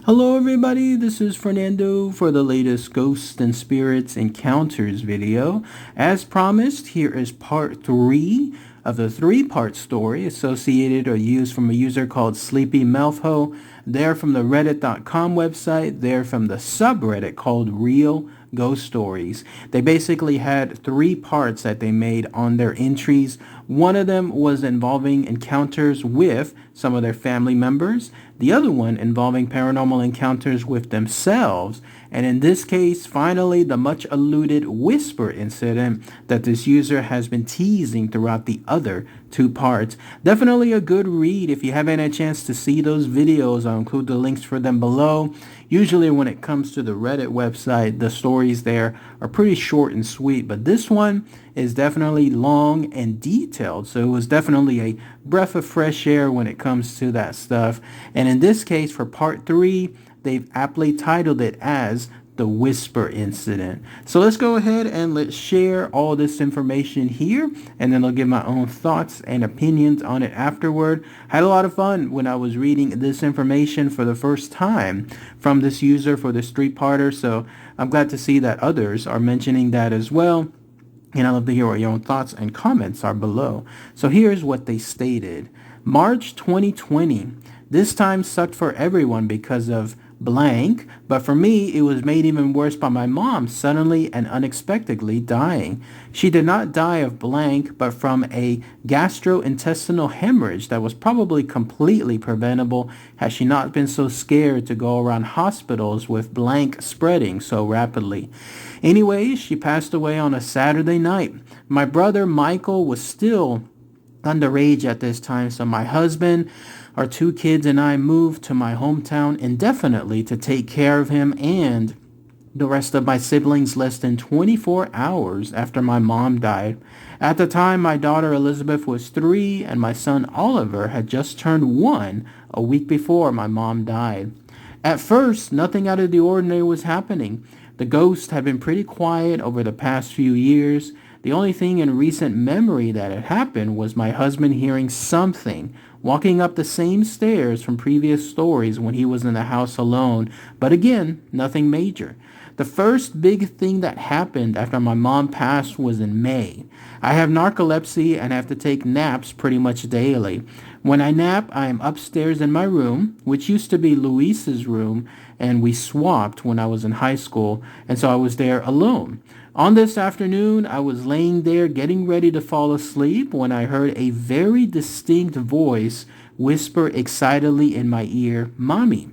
Hello everybody, this is Fernando for the latest Ghosts and Spirits Encounters video. As promised, here is part 3 of the 3-part story associated or used from a user called Sleepy Melfho. They're from the reddit.com website. They're from the subreddit called Real Ghost Stories. They basically had 3 parts that they made on their entries. One of them was involving encounters with some of their family members. The other one involving paranormal encounters with themselves. And in this case, finally, the much alluded whisper incident that this user has been teasing throughout the other 2 parts. Definitely a good read. If you haven't had a chance to see those videos, I'll include the links for them below. Usually when it comes to the Reddit website, the stories there are pretty short and sweet, but this one is definitely long and detailed. So it was definitely a breath of fresh air when it comes to that stuff. And in this case, for part 3, they've aptly titled it as The Whisper Incident. So let's go ahead and let's share all this information here, and then I'll give my own thoughts and opinions on it afterward. I had a lot of fun when I was reading this information for the first time from this user for this 3-parter, so I'm glad to see that others are mentioning that as well. And I'd love to hear what your own thoughts and comments are below. So here's what they stated. March 2020. This time sucked for everyone because of blank, but for me it was made even worse by my mom suddenly and unexpectedly dying. She did not die of blank, but from a gastrointestinal hemorrhage that was probably completely preventable had she not been so scared to go around hospitals with blank spreading so rapidly. Anyways, she passed away on a Saturday night. My brother Michael was still underage at this time, so my husband, our 2 kids, and I moved to my hometown indefinitely to take care of him and the rest of my siblings less than 24 hours after my mom died. At the time, my daughter Elizabeth was 3 and my son Oliver had just turned 1 a week before my mom died. At first, nothing out of the ordinary was happening. The ghost had been pretty quiet over the past few years. The only thing in recent memory that had happened was my husband hearing something walking up the same stairs from previous stories when he was in the house alone, but again, nothing major. The first big thing that happened after my mom passed was in May. I have narcolepsy and have to take naps pretty much daily. When I nap, I am upstairs in my room, which used to be Luis's room, and we swapped when I was in high school, and so I was there alone. On this afternoon, I was laying there getting ready to fall asleep when I heard a very distinct voice whisper excitedly in my ear, "Mommy."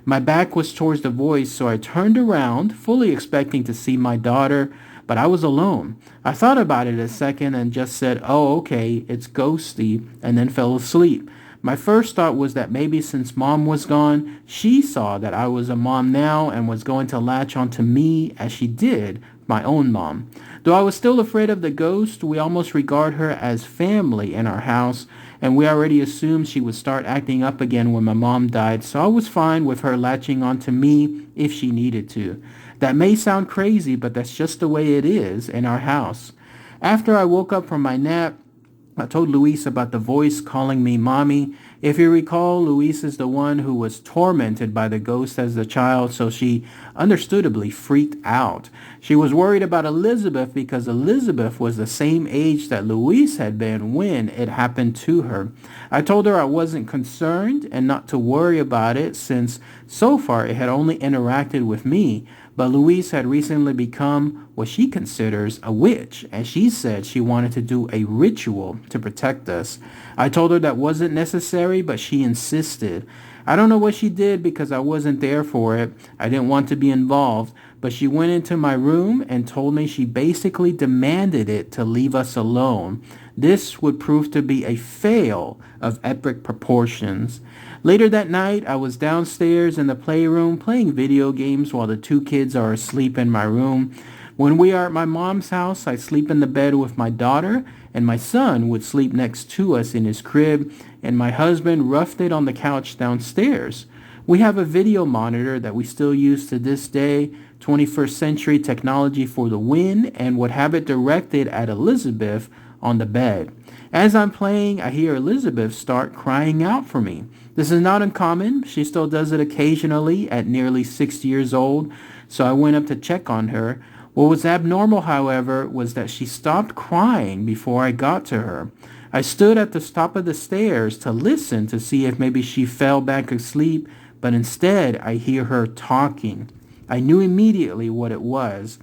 My back was towards the voice, so I turned around, fully expecting to see my daughter, but I was alone. I thought about it a second and just said, "Oh, okay, it's ghosty," and then fell asleep. My first thought was that maybe since mom was gone, she saw that I was a mom now and was going to latch onto me as she did my own mom. Though I was still afraid of the ghost, we almost regard her as family in our house, and we already assumed she would start acting up again when my mom died, so I was fine with her latching onto me if she needed to. That may sound crazy, but that's just the way it is in our house. After I woke up from my nap, I told Luis about the voice calling me mommy. If you recall, Luis is the one who was tormented by the ghost as a child, so she understandably freaked out. She was worried about Elizabeth because Elizabeth was the same age that Luis had been when it happened to her. I told her I wasn't concerned and not to worry about it since so far it had only interacted with me. But Luis had recently become what she considers a witch, and she said she wanted to do a ritual to protect us. I told her that wasn't necessary, but she insisted. I don't know what she did because I wasn't there for it. I didn't want to be involved, but she went into my room and told me she basically demanded it to leave us alone. This would prove to be a fail of epic proportions. Later that night, I was downstairs in the playroom playing video games while the 2 kids are asleep in my room. When we are at my mom's house, I sleep in the bed with my daughter, and my son would sleep next to us in his crib, and my husband roughed it on the couch downstairs. We have a video monitor that we still use to this day, 21st century technology for the win, and would have it directed at Elizabeth on the bed. As I'm playing, I hear Elizabeth start crying out for me. This is not uncommon. She still does it occasionally at nearly 6 years old, so I went up to check on her. What was abnormal, however, was that she stopped crying before I got to her. I stood at the top of the stairs to listen to see if maybe she fell back asleep, but instead I hear her talking. I knew immediately what it was.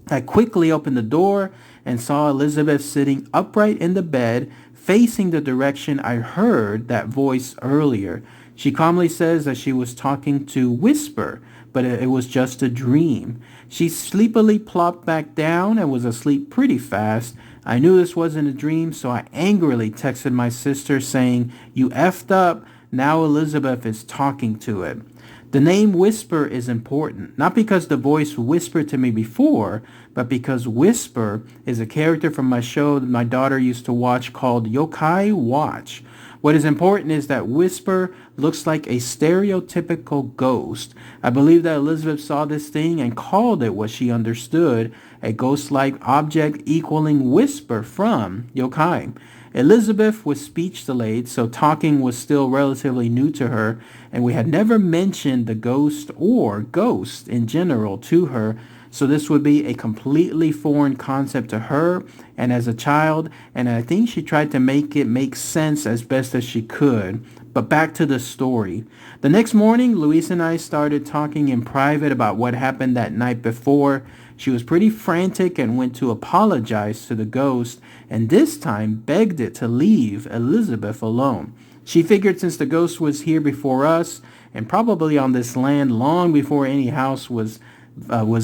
I quickly opened the door and saw Elizabeth sitting upright in the bed, facing the direction I heard that voice earlier. She calmly says that she was talking to Whisper, but it was just a dream. She sleepily plopped back down and was asleep pretty fast. I knew this wasn't a dream, so I angrily texted my sister saying, "You effed up. Now Elizabeth is talking to it." The name Whisper is important, not because the voice whispered to me before, but because Whisper is a character from my show that my daughter used to watch called Yokai Watch. What is important is that Whisper looks like a stereotypical ghost. I believe that Elizabeth saw this thing and called it what she understood, a ghost-like object equaling Whisper from Yokai. Elizabeth was speech delayed, so talking was still relatively new to her, and we had never mentioned the ghost or ghosts in general to her, so this would be a completely foreign concept to her and as a child, and I think she tried to make it make sense as best as she could. But back to the story. The next morning, Luis and I started talking in private about what happened that night before. She was pretty frantic and went to apologize to the ghost, and this time begged it to leave Elizabeth alone. She figured since the ghost was here before us, and probably on this land long before any house was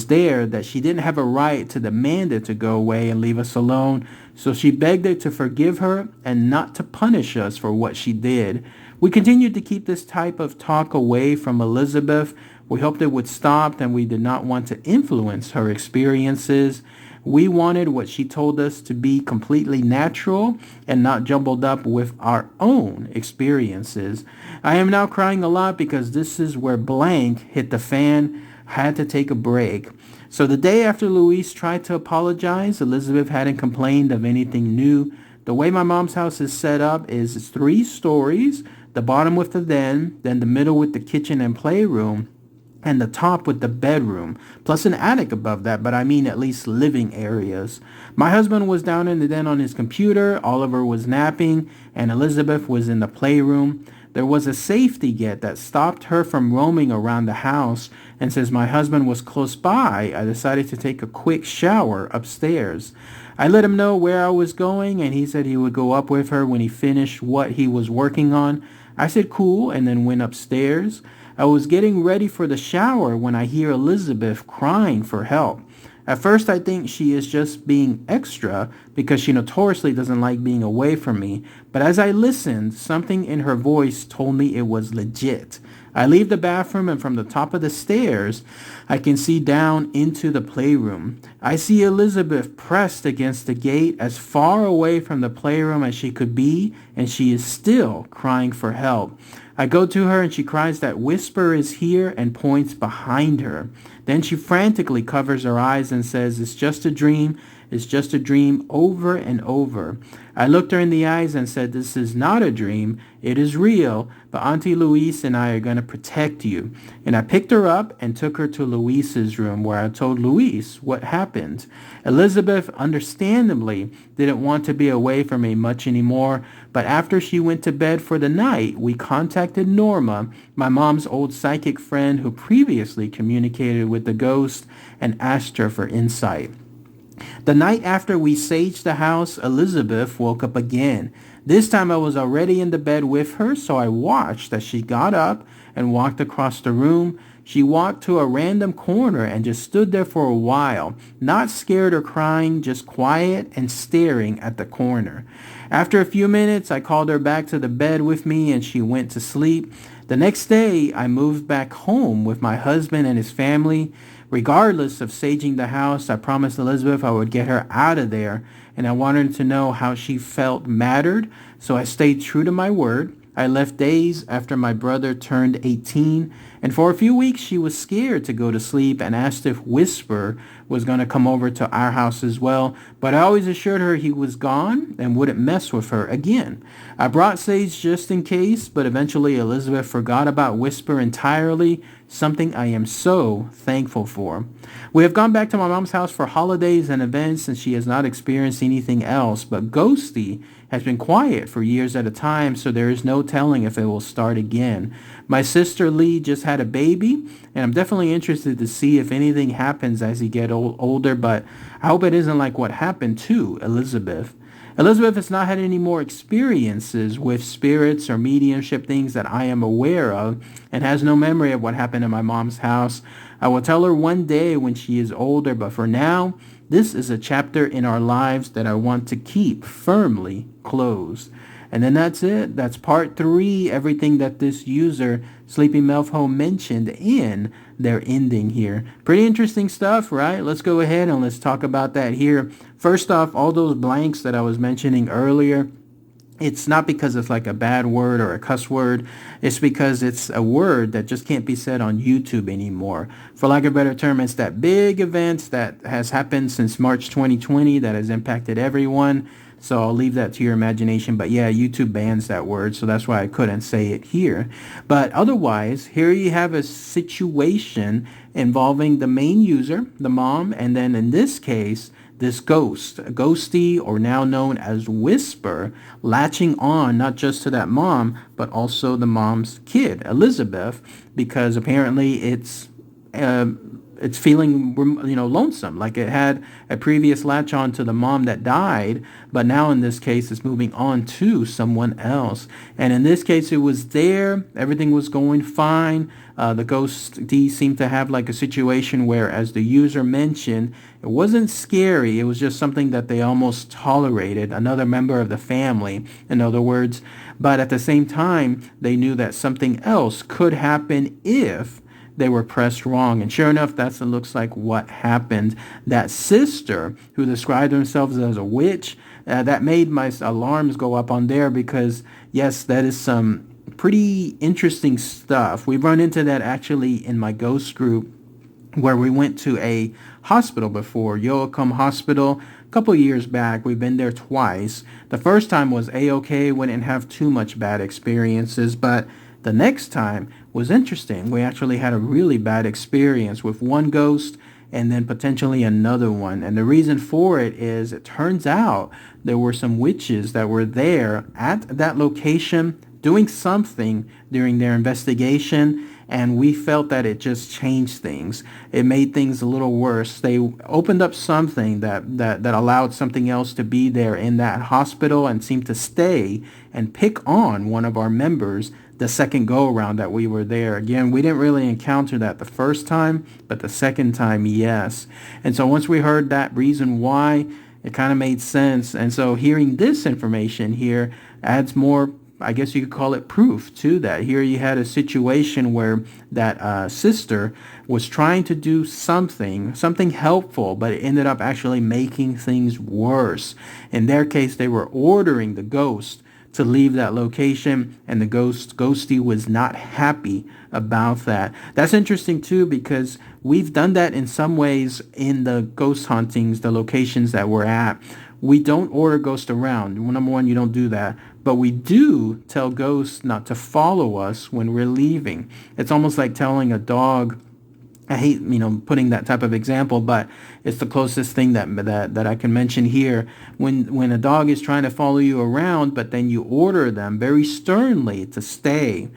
there, that she didn't have a right to demand it to go away and leave us alone. So she begged it to forgive her and not to punish us for what she did. We continued to keep this type of talk away from Elizabeth. We hoped it would stop, and we did not want to influence her experiences. We wanted what she told us to be completely natural and not jumbled up with our own experiences. I am now crying a lot because this is where blank hit the fan. Had to take a break. So the day after Luis tried to apologize, Elizabeth hadn't complained of anything new. The way my mom's house is set up is 3 stories, the bottom with the den, then the middle with the kitchen and playroom, and the top with the bedroom, plus an attic above that, but I mean at least living areas. My husband was down in the den on his computer, Oliver was napping, and Elizabeth was in the playroom. There was a safety gate that stopped her from roaming around the house, and since my husband was close by, I decided to take a quick shower upstairs. I let him know where I was going, and he said he would go up with her when he finished what he was working on. I said cool, and then went upstairs. I was getting ready for the shower when I hear Elizabeth crying for help. At first, I think she is just being extra because she notoriously doesn't like being away from me. But as I listened, something in her voice told me it was legit. I leave the bathroom, and from the top of the stairs, I can see down into the playroom. I see Elizabeth pressed against the gate as far away from the playroom as she could be, and she is still crying for help. I go to her and she cries that Whisper is here and points behind her. Then she frantically covers her eyes and says, "It's just a dream. It's just a dream," over and over. I looked her in the eyes and said, "This is not a dream. It is real, but Auntie Luis and I are going to protect you." And I picked her up and took her to Luis's room, where I told Luis what happened. Elizabeth, understandably, didn't want to be away from me much anymore, but after she went to bed for the night, we contacted Norma, my mom's old psychic friend who previously communicated with the ghost, and asked her for insight. The night after we saged the house, Elizabeth woke up again. This time I was already in the bed with her, so I watched as she got up and walked across the room. She walked to a random corner and just stood there for a while, not scared or crying, just quiet and staring at the corner. After a few minutes, I called her back to the bed with me and she went to sleep. The next day, I moved back home with my husband and his family. Regardless of saging the house, I promised Elizabeth I would get her out of there, and I wanted to know how she felt mattered, so I stayed true to my word. I left days after my brother turned 18, and for a few weeks she was scared to go to sleep and asked if Whisper was going to come over to our house as well, but I always assured her he was gone and wouldn't mess with her again. I brought Sage just in case, but eventually Elizabeth forgot about Whisper entirely, something I am so thankful for. We have gone back to my mom's house for holidays and events, and she has not experienced anything else, but Ghosty has been quiet for years at a time, so there is no telling if it will start again. My sister Lee just had a baby, and I'm definitely interested to see if anything happens as he gets older, but I hope it isn't like what happened to Elizabeth. Elizabeth has not had any more experiences with spirits or mediumship things that I am aware of, and has no memory of what happened in my mom's house. I will tell her one day when she is older, but for now, this is a chapter in our lives that I want to keep firmly closed. And then that's it. That's part 3, everything that this user, Sleepy Melfho, mentioned in their ending here. Pretty interesting stuff, right? Let's go ahead and let's talk about that here. First off, all those blanks that I was mentioning earlier, it's not because it's like a bad word or a cuss word. It's because it's a word that just can't be said on YouTube anymore. For lack of a better term, it's that big event that has happened since March 2020 that has impacted everyone. So I'll leave that to your imagination. But yeah, YouTube bans that word, so that's why I couldn't say it here. But otherwise, here you have a situation involving the main user, the mom, and then in this case, this ghost, Ghosty, or now known as Whisper, latching on not just to that mom, but also the mom's kid, Elizabeth, because apparently it's feeling, lonesome, like it had a previous latch on to the mom that died, but now in this case it's moving on to someone else. And in this case it was there, everything was going fine. The ghost D seemed to have like a situation where, as the user mentioned, it wasn't scary, it was just something that they almost tolerated, another member of the family, in other words, but at the same time they knew that something else could happen if they were pressed wrong. And sure enough, that looks like what happened. That sister who described themselves as a witch, that made my alarms go up on there, because yes, that is some pretty interesting stuff. We've run into that actually in my ghost group, where we went to a hospital before, Yoakum Hospital, a couple years back. We've been there twice. The first time was A-okay. We didn't have too much bad experiences, but the next time was interesting. We actually had a really bad experience with one ghost and then potentially another one. And the reason for it is, it turns out there were some witches that were there at that location doing something during their investigation, and we felt that it just changed things. It made things a little worse. They opened up something that allowed something else to be there in that hospital and seemed to stay and pick on one of our members the second go-around that we were there. Again, we didn't really encounter that the first time, but the second time, yes. And so once we heard that reason why, it kind of made sense. And so hearing this information here adds more, I guess you could call it, proof to that. Here you had a situation where that sister was trying to do something helpful, but it ended up actually making things worse. In their case, they were ordering the ghost to leave that location, and the Ghosty was not happy about that. That's interesting too, because we've done that in some ways in the ghost hauntings, the locations that we're at. We don't order ghosts around. Number one, you don't do that. But we do tell ghosts not to follow us when we're leaving. It's almost like telling a dog, I hate, putting that type of example, but it's the closest thing that I can mention here. When a dog is trying to follow you around, but then you order them very sternly to stay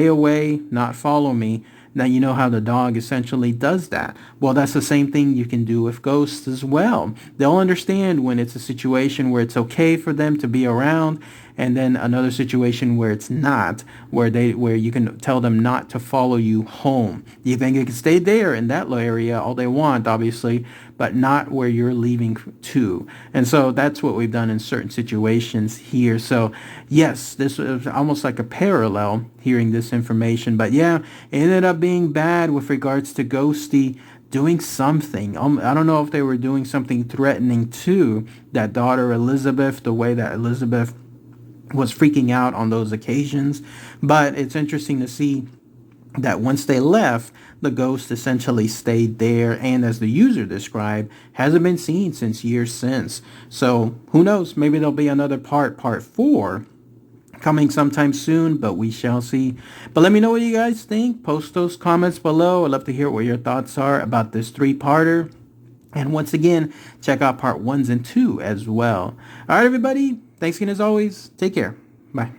away, not follow me, now you know how the dog essentially does that. Well, that's the same thing you can do with ghosts as well. They'll understand when it's a situation where it's okay for them to be around, and then another situation where it's not, where you can tell them not to follow you home. You think they can stay there in that area all they want, obviously, but not where you're leaving to. And so that's what we've done in certain situations here. So yes, this was almost like a parallel hearing this information. But yeah, it ended up being bad with regards to Ghosty doing something. I don't know if they were doing something threatening to that daughter Elizabeth, the way that Elizabeth was freaking out on those occasions. But it's interesting to see that once they left, the ghost essentially stayed there, and as the user described, hasn't been seen since years since. So who knows? Maybe there'll be another part 4, coming sometime soon, but we shall see. But let me know what you guys think. Post those comments below. I'd love to hear what your thoughts are about this 3-parter. And once again, check out part 1s and 2 as well. All right, everybody. Thanks again as always. Take care. Bye.